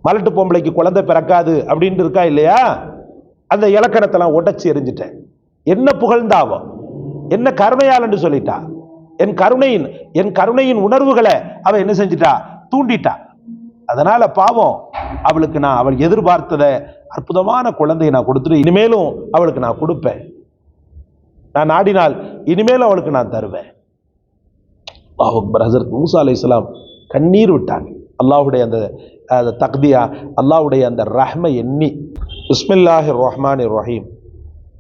மலட்டு பொம்பளைக்கு குழந்தை பிறக்காது அப்படின்னு இருக்கா இல்லையா? அந்த இலக்கணத்தெல்லாம் உடைச்சி எரிஞ்சிட்டேன். என்ன புகழ்ந்தாவோ, என்ன கருணையால் என்று சொல்லிட்டா. என் கருணையின் உணர்வுகளை அவ என்ன செஞ்சிட்டா? தூண்டிட்டா. அதனால பாவம் அவளுக்கு நான் அவள் எதிர்பார்த்தத அற்புதமான குழந்தையை நான் கொடுத்துட்டு இனிமேலும் அவளுக்கு நான் கொடுப்பேன். நான் நாடினால் இனிமேலும் அவளுக்கு நான் தருவேன். ஹஸரத் மூசா அலைஹிஸ்ஸலாம் கண்ணீர் விட்டாங்க. அல்லாஹ்வுடைய அந்த தக்தியா, அல்லாஹ்வுடைய அந்த ரஹ்மை எண்ணி. பிஸ்மில்லாஹிர் ரஹ்மானிர் ரஹீம்.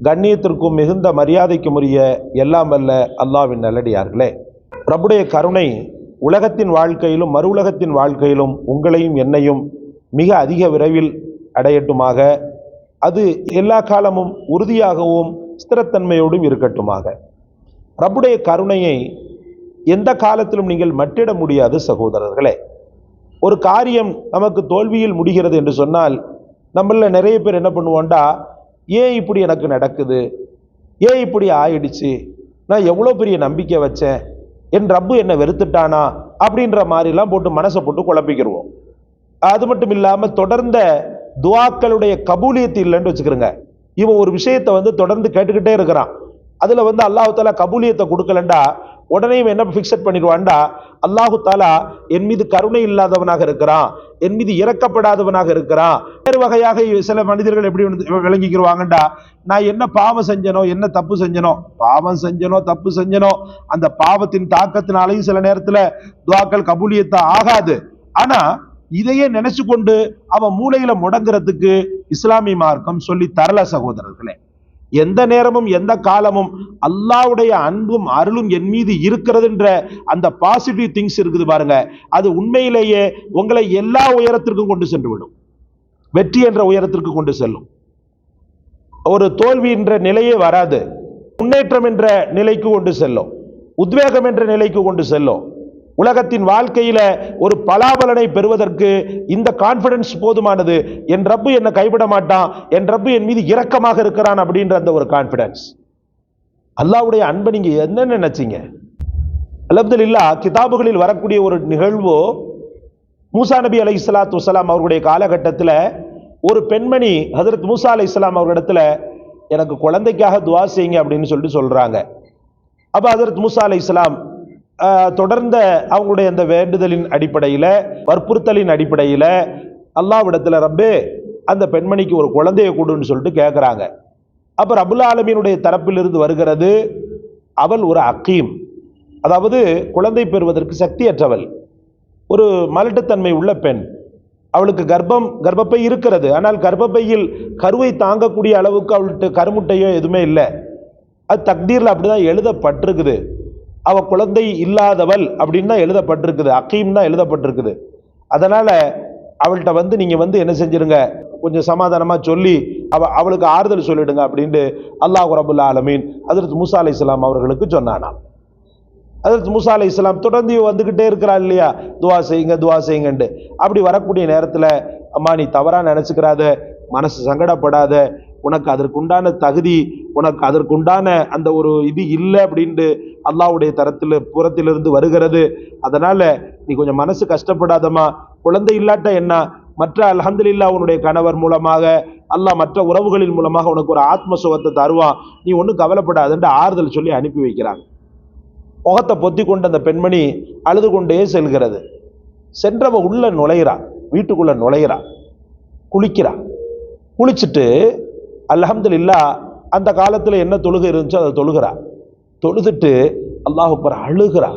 கண்ணியத்திற்கும் மிகுந்த மரியாதைக்கும் உரிய எல்லாம் வல்ல அல்லாஹ்வின் நல்லடியார்களே, ரப்புடைய கருணை உலகத்தின் வாழ்க்கையிலும் மறு உலகத்தின் வாழ்க்கையிலும் உங்களையும் என்னையும் மிக அதிக விரைவில் அடையட்டுமாக. அது எல்லா காலமும் உறுதியாகவும் ஸ்திரத்தன்மையோடும் இருக்கட்டுமாக. ரப்புடைய கருணையை எந்த காலத்திலும் நீங்கள் மட்டிட முடியாது சகோதரர்களே. ஒரு காரியம் நமக்கு தோல்வியில் முடிகிறது என்று சொன்னால் நம்மள நிறைய பேர் என்ன பண்ணுவோண்டா, ஏன் இப்படி எனக்கு நடக்குது, ஏன் இப்படி ஆயிடுச்சு, நான் எவ்வளோ பெரிய நம்பிக்கை வச்சேன், என் ரப்பு என்னை வெறுத்துட்டானா அப்படின்ற மாதிரிலாம் போட்டு மனசை போட்டு குழப்பிக்கிடுவோம். அது மட்டும் இல்லாமல் தொடர்ந்த துவாக்களுடைய கபூலியத்து இல்லைன்னு வச்சுக்கிறோங்க. இவன் ஒரு விஷயத்தை தொடர்ந்து கேட்டுக்கிட்டே இருக்கிறான், அதில் அல்லாஹு தாலா கபூலியத்தை கொடுக்கலண்டா உடனே இவன் என்ன ஃபிக்ஸட் பண்ணிடுவான்டா, அல்லாஹு தாலா என் மீது கருணை இல்லாதவனாக இருக்கிறான், என் மீது இறக்கப்படாதவனாக இருக்கிறான். வேறு வகையாக சில மனிதர்கள் எப்படி விளங்கிக்கிடுவாங்கண்டா, நான் என்ன பாவம் செஞ்சனோ, என்ன தப்பு செஞ்சனோ, பாவம் செஞ்சனோ தப்பு செஞ்சனோ அந்த பாவத்தின் தாக்கத்தினாலையும் சில நேரத்தில் துவாக்கள் கபூலியத்தா ஆகாது. ஆனா இதையே நினைச்சு கொண்டு அவன் மூளையில முடங்குறதுக்கு இஸ்லாமிய மார்க்கம் சொல்லி தரல சகோதரர்களே. எந்த நேரமும் எந்த காலமும் அல்லாஹ்வுடைய அன்பும் அருளும் என் மீது இருக்கிறதுன்ற அந்த பாசிட்டிவ் திங்ஸ் இருக்குது பாருங்க, அது உண்மையிலேயே உங்களை எல்லா உயரத்திற்கும் கொண்டு சென்று விடும். வெற்றி என்ற உயரத்திற்கு கொண்டு செல்லும். ஒரு தோல்வி என்ற நிலையே வராது. முன்னேற்றம் என்ற நிலைக்கு கொண்டு செல்லும், உத்வேகம் என்ற நிலைக்கு கொண்டு செல்லும். உலகத்தின் வாழ்க்கையில ஒரு பலாபலனை பெறுவதற்கு இந்த கான்பிடன்ஸ் போதுமானது. என் ரப்பு என்னை கைவிட மாட்டான், என் ரப்பு என் மீது இரக்கமாக இருக்கிறான் அப்படின்ற அந்த ஒரு கான்பிடன்ஸ். அல்லாஹ்வுடைய அன்பை நீங்க என்ன நினைச்சீங்க? அல்ஹம்துலில்லாஹ், கிதாபுகளில் வரக்கூடிய ஒரு நிகழ்வு, மூசா நபி அலைஹிஸ்ஸலாத்து வஸ்ஸலாம் அவர்களுடைய காலகட்டத்தில் ஒரு பெண்மணி ஹஜ்ரத் மூசா அலைஹிஸ்ஸலாம் அவர்களிடத்துல எனக்கு குழந்தைக்காக துஆ செய்யுங்க அப்படின்னு சொல்லிட்டு சொல்றாங்க. அப்ப ஹஜ்ரத் மூசா அலைஹிஸ்ஸலாம் தொடர்ந்த அவங்களுடைய அந்த வேண்டுதலின் அடிப்படையில், வற்புறுத்தலின் அடிப்படையில் அல்லாஹ்விடத்தில் ரப்பே அந்த பெண்மணிக்கு ஒரு குழந்தையை கொடுன்னு சொல்லிட்டு கேட்குறாங்க. அப்போ ரப்புல் ஆலமீனுடைய தரப்பிலிருந்து வருகிறது, அவள் ஒரு அக்கீம், அதாவது குழந்தை பெறுவதற்கு சக்தியற்றவள், ஒரு மலட்டுத்தன்மை உள்ள பெண். அவளுக்கு கர்ப்பப்பை இருக்கிறது, ஆனால் கர்ப்பப்பையில் கருவை தாங்கக்கூடிய அளவுக்கு அவள்கிட்ட கருமுட்டையோ எதுவுமே இல்லை. அது தக்தீரில் அப்படிதான் எழுதப்பட்டிருக்குது. அவ குழந்தை இல்லாதவள் அப்படின்னு தான் எழுதப்பட்டிருக்குது, அக்கீம் தான் எழுதப்பட்டிருக்குது. அதனால அவள்கிட்ட நீங்க என்ன செஞ்சிருங்க, கொஞ்சம் சமாதானமா சொல்லி அவளுக்கு ஆறுதல் சொல்லிடுங்க அப்படின்ட்டு அல்லாஹ் ரப்புல் ஆலமீன் ஹஜ்ரத் மூசா அலைஹிஸ்ஸலாம் அவர்களுக்கு சொன்னானா. ஹஜ்ரத் மூசா அலைஹிஸ்ஸலாம் தொடர்ந்து வந்துகிட்டே இருக்கிறா இல்லையா, துவா செய்யுங்கன்ட்டு. அப்படி வரக்கூடிய நேரத்தில், அம்மா நீ தவறா நினைச்சுக்கிறாத, மனசு சங்கடப்படாத, உனக்கு அதற்குண்டான தகுதி, உனக்கு அதற்குண்டான அந்த ஒரு இது இல்லை அப்படின்ட்டு அல்லாஹ்வுடைய புறத்திலிருந்து வருகிறது. அதனால நீ கொஞ்சம் மனசு கஷ்டப்படாதமா, குழந்தை இல்லாட்ட என்ன, மற்ற அல்ஹம்துலில்லாஹ் உன்னுடைய கணவர் மூலமாக அல்லாஹ் மற்ற உறவுகளின் மூலமாக உனக்கு ஒரு ஆத்ம சுகத்தை தருவான், நீ ஒன்றும் கவலைப்படாதுன்ற ஆறுதல் சொல்லி அனுப்பி வைக்கிறாங்க. முகத்தை பொத்தி கொண்டு அந்த பெண்மணி அழுது கொண்டே செல்கிறது. சென்றவ உள்ள நுழைகிறா, வீட்டுக்குள்ள நுழைகிறா, குளிக்கிறா. குளிச்சுட்டு அல்ஹம்துலில்லாஹ் அந்த காலத்தில் என்ன தொழுகை இருந்துச்சோ அதை தொழுகிறா. தொழுதுட்டு அல்லாஹ் அக்பர் அழுகிறா.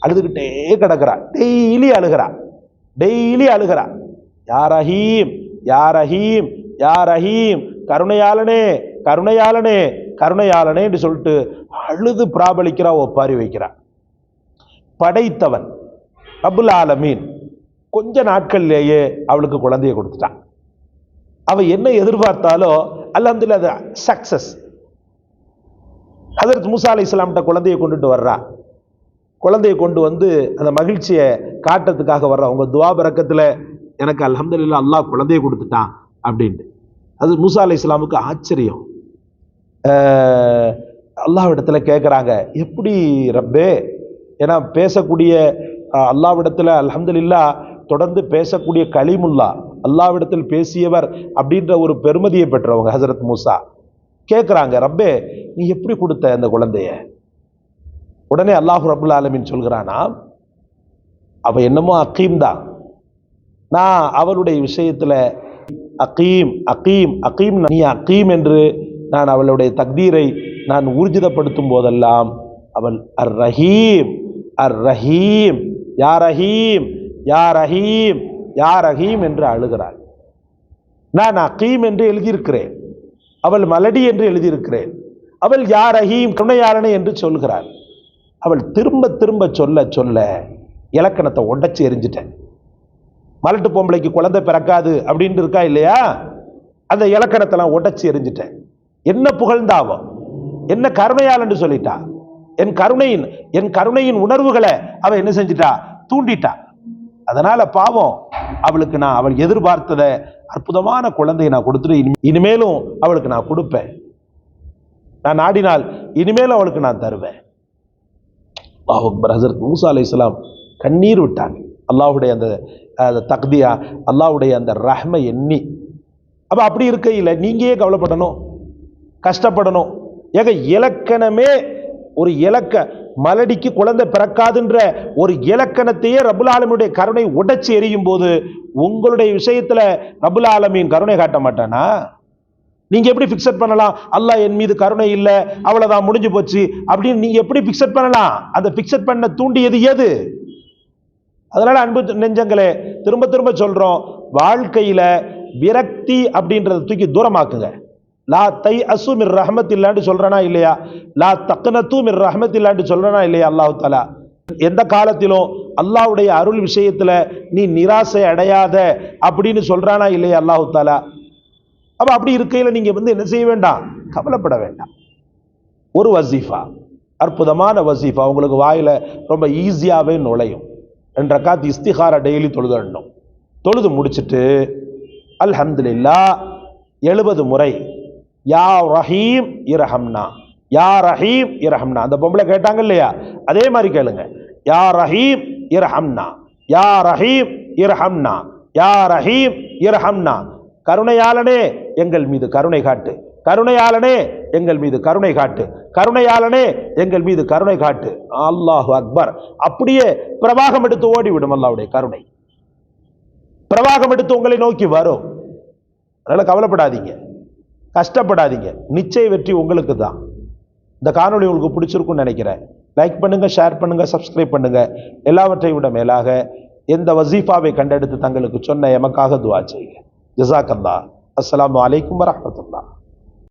அழுதுகிட்டே கிடக்கிறா. டெய்லி அழுகிறா. யா ரஹீம் யா ரஹீம் யா ரஹீம், கருணையாளனே கருணையாளனே கருணையாளனே என்று சொல்லிட்டு அழுது பிராபலிக்கிறா, ஒப்பாரி வைக்கிறா. படைத்தவன் ரப்புல் ஆலமீன் கொஞ்ச நாட்கள்லேயே அவளுக்கு குழந்தையை கொடுத்துட்டான். அவ என்ன எதிர்பார்த்தாலோ அல்ஹம்துலில்லாஹ் சக்சஸ். ஹஜ்ரத் மூசா அலைஹிஸ்ஸலாம்கிட்ட குழந்தையை கொண்டுட்டு வர்றா. குழந்தையை கொண்டு அந்த மகிழ்ச்சியை காட்டுறதுக்காக வர்றா. அவங்க துவா பரக்கத்தில் எனக்கு அல்ஹம்துலில்லாஹ் அல்லாஹ் குழந்தையை கொடுத்துட்டான் அப்படின்ட்டு. அது மூசா அலைஹிஸ்ஸலாமுக்கு ஆச்சரியம். அல்லாஹ்விடத்துல கேட்குறாங்க, எப்படி ரப்பே, ஏன்னா பேசக்கூடிய அல்லாஹ்விடத்துல அல்ஹம்துலில்லாஹ் தொடர்ந்து பேசக்கூடிய கலீமுல்லா அல்லாஹ்விடத்தில் பேசியவர் அப்படின்ற ஒரு பெருமதியை பெற்றவங்க ஹஜரத் மூசா. கேட்குறாங்க, ரப்பே நீ எப்படி கொடுத்த அந்த குழந்தைய? உடனே அல்லாஹ் ரப்புல் ஆலமீன் சொல்கிறானா, அவ என்னமோ அக்கீம் தான், நான் அவளுடைய விஷயத்துல அகீம் அகீம் அகீம், நீ அகீம் என்று நான் அவளுடைய தக்தீரை நான் ஊர்ஜிதப்படுத்தும் போதெல்லாம் அவள் அர் ரஹீம் அர் ரஹீம் யா ரஹீம் யா ரஹீம் யா ரஹீம் என்று அழுகிறாள். நான் அகீம் என்று எழுதியிருக்கிறேன், அவள் மலடி என்று எழுதியிருக்கிறேன், அவள் யா ரஹீம் கருணையாளனை என்று சொல்கிறாள். அவள் திரும்ப திரும்ப சொல்ல சொல்ல இலக்கணத்தை உடைச்சு எரிஞ்சிட்டேன். மலட்டு பொம்பளைக்கு குழந்தை பிறக்காது அப்படின்னு இருக்கா இல்லையா, அந்த இலக்கணத்தெல்லாம் உடைச்சு எரிஞ்சிட்டேன். என்ன புகழ்ந்தாவோ, என்ன கருணையாளன்னு சொல்லிட்டா, என் கருணையின் உணர்வுகளை அவ என்ன செஞ்சிட்டா, தூண்டிட்டா. அதனால பாவம் அவளுக்கு நான் அவள் எதிர்பார்த்தத அற்புதமான குழந்தையை நான் கொடுத்துட்டு இனிமேலும் அவளுக்கு நான் கொடுப்பேன், நான் நாடினால் இனிமேலும் அவளுக்கு நான் தருவேன். அல்லாஹ் அக்பர். ஹஜரத் மூசா அலைஹிஸ்ஸலாம் கண்ணீர் விட்டாங்க. அல்லாஹ்வுடைய அந்த தக்தியா, அல்லாஹ்வுடைய அந்த ரஹ்மை எண்ணி. அப்ப அப்படி இருக்கையில் நீங்க ஏன் கவலைப்படணும், கஷ்டப்படணும்? ஏக இலக்கணமே ஒரு மலடிக்கு குழந்தை பிறக்காதுன்ற ஒரு இலக்கணத்தையே ரப்புல் ஆலமீனுடைய கருணை உடைச்சு எரியும் போது உங்களுடைய விஷயத்துல ரப்புல் ஆலமீன் கருணை காட்ட மாட்டானா? நீங்க எப்படி பிக்சட் பண்ணலாம், அல்லாஹ் என் மீது கருணை இல்லை அவ்வளவுதான் முடிஞ்சு போச்சு அப்படின்னு நீங்க எப்படி பிக்சட் பண்ணலாம்? அந்த பிக்சட் பண்ண தூண்டியது எது? அதனால அன்பு நெஞ்சங்களே, திரும்ப திரும்ப சொல்றோம், வாழ்க்கையில விரக்தி அப்படின்றத தூக்கி தூரமாக்குங்க. லா தை அசு மிர் ரஹ்மத்தில்லான்னு சொல்றனா இல்லையா, லா தக்னது மிர் ரஹ்மத்தில்லான்னு சொல்றனா இல்லையா அல்லாஹ் தஆலா. எந்த காலத்திலும் அல்லாஹ்வுடைய அருள் விஷயத்துல நீ நிராசை அடையாத அப்படின்னு சொல்றானா இல்லையா அல்லாஹ் தஆலா. அப்ப அப்படி இருக்கையில நீங்க என்ன செய்ய வேண்டாம், கவலைப்பட வேண்டாம். ஒரு வசீஃபா, அற்புதமான வசீஃபா, உங்களுக்கு வாயில ரொம்ப ஈஸியாவே நுழையும். 2 ரக்காத் இஸ்திகாரா டெய்லி தொழுதணும். தொழுது முடிச்சுட்டு அல்ஹம்துலில்லாஹ் 70 முறை யா ரஹீம் இரஹம்னா, யா ரஹீம் இரஹம்னா. அந்த பொம்பளை கேட்டாங்க இல்லையா, அதே மாதிரி கேளுங்க. யா ரஹீம் இரஹம்னா, யா ரஹீம் இரஹம்னா, யா ரஹீம் இரஹம்னா. கருணையாளனே எங்கள் மீது கருணை காட்டு, கருணையாளனே எங்கள் மீது கருணை காட்டு, கருணையாளனே எங்கள் மீது கருணை காட்டு. அல்லாஹு அக்பர். அப்படியே பிரவாகம் எடுத்து ஓடிவிடும் அல்லாஹ்வுடைய கருணை, பிரவாகம் எடுத்து உங்களை நோக்கி வரும். அதனால கவலைப்படாதீங்க, கஷ்டப்படாதீங்க, நிச்சய வெற்றி உங்களுக்கு தான். இந்த காணொளி உங்களுக்கு பிடிச்சிருக்கும்னு நினைக்கிறேன். லைக் பண்ணுங்க, ஷேர் பண்ணுங்க, சப்ஸ்கிரைப் பண்ணுங்க. எல்லாவற்றை விட மேலாக எந்த வசீஃபாவை கண்டெடுத்து தங்களுக்கு சொன்ன எமக்காக துஆ செய்யுங்க. ஜஸாக்கல்லாஹ். அஸ்ஸலாமு அலைக்கும் வரஹ்மத்துல்லாஹ்.